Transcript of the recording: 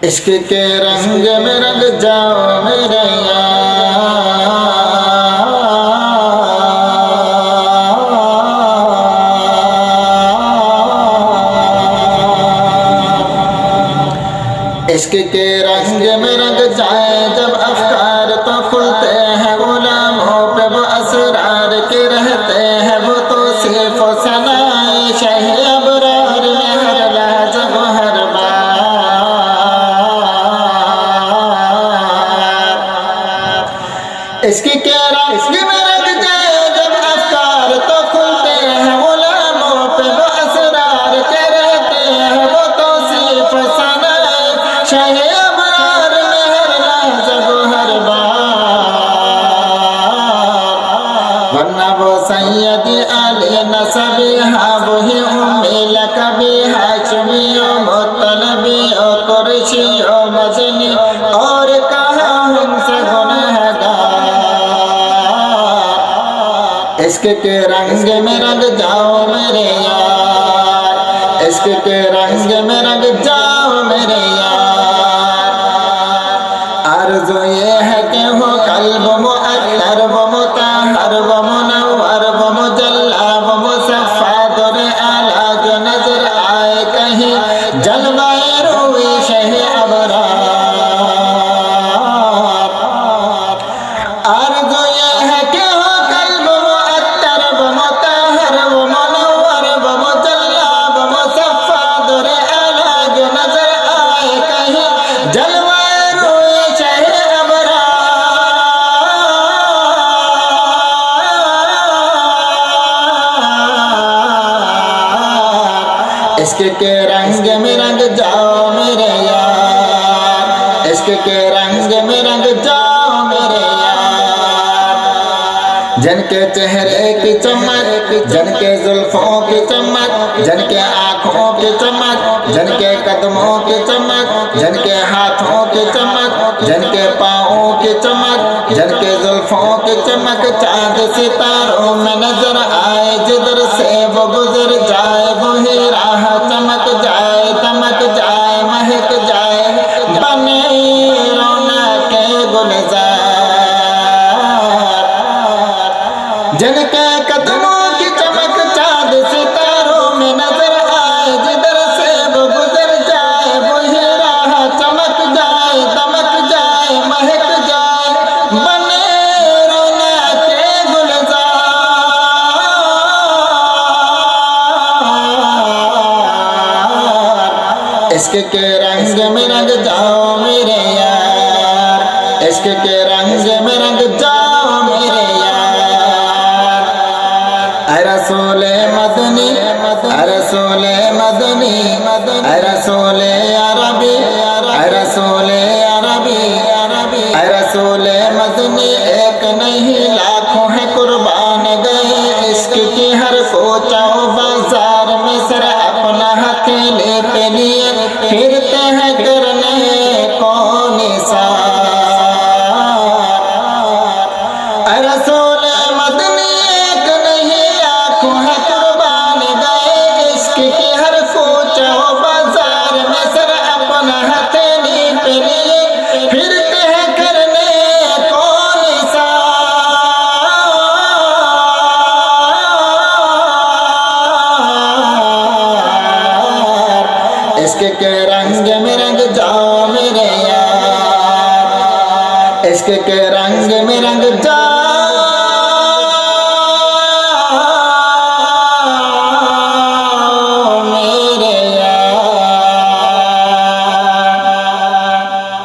इश्क के रंग में रंग जाओ मेरे यार। इश्क के रंग में रंग जाए जब अफकार तो खुलते हैं गुलामों पे वो असरार के रहते हैं वो तो सिर्फ सनाए शह अबरार में हर लहज़ा वो हर बार। इश्क के रंग में रंग जाए जब अफकार तो खुलते हैं गुलामों पे वो असरार के रहते हैं वो तो सिर्फ सनाए शह अबरार में हर लहज़ा वो हर बार। वरना वो सैयदी आले नसबी हा वही उम्मी लकबी हाशमी ओ मुत्तलबी ओ कुरैशी ओ मदनी और कहा हमसे गुनहगार। इश्क के रंग में रंग जाओ मेरे यार। इश्क के रंग में रंग जाओ मेरे यार। आरज़ू ये है कि हो कल्ब मुअत्तर व मुताहर व मुनव्वर व मुजल्ला व मुसफ़ा दुर आला जो नजर आए कहीं जलवाए रूए शह अबरार। आरज़ू ये है कि हो कल्ब मुअत्तर व मुताहर व मुनव्वर व मुजल्ला व मुसफ़ा दुर आला जो नजर आए कहीं जलवाए रूए शह अबरार। इश्क के रंग में रंग जाओ मेरे यार। इश्क के रंग में रंग जाओ मेरे यार। जिनके चेहरे की चमक जिनके जुल्फों की चमक जिनके आँखों की चमक जिनके कदमों की चमक जिनके हाथों की चमक जिनके पाँवों की चमक जिनके जुल्फों की चमक चांद सितारों में नजर आए जिधर से वो गुजर जाए वही राह चमक जाए दमक जाए महक जाए बने रौनक के गुलजार। जिनके कदमों की चमक चांद सितारों में नजर आए जिधर से वो गुजर जाए वही राह चमक जाए दमक जाए महक जाए बने रौनक के गुलजार। इश्क के रंग में रंग जाओ मेरे यार। इश्क के रंग में रंग जाओ मेरे यार। ऐ रसूले मदनी ऐ रसूले मदनी ऐ रसूले अरबी ऐ रसूले अरबी ऐ रसूले मदनी एक नहीं लाखों है कुर्बान गए इश्क की हर कोचाओ बाजार में सर अपना हथेली पे लिए फिरते हैं करने कौन सार। ऐ रसूले मदनी एक नहीं लाखों है कुर्बान गए इश्क की हर कोचाओ बाजार में सर अपना हथेली पे लिए फिरते हैं करने कौन सार। इश्क के रंग में रंग जाओ मेरे यार। इश्क के रंग में रंग जाओ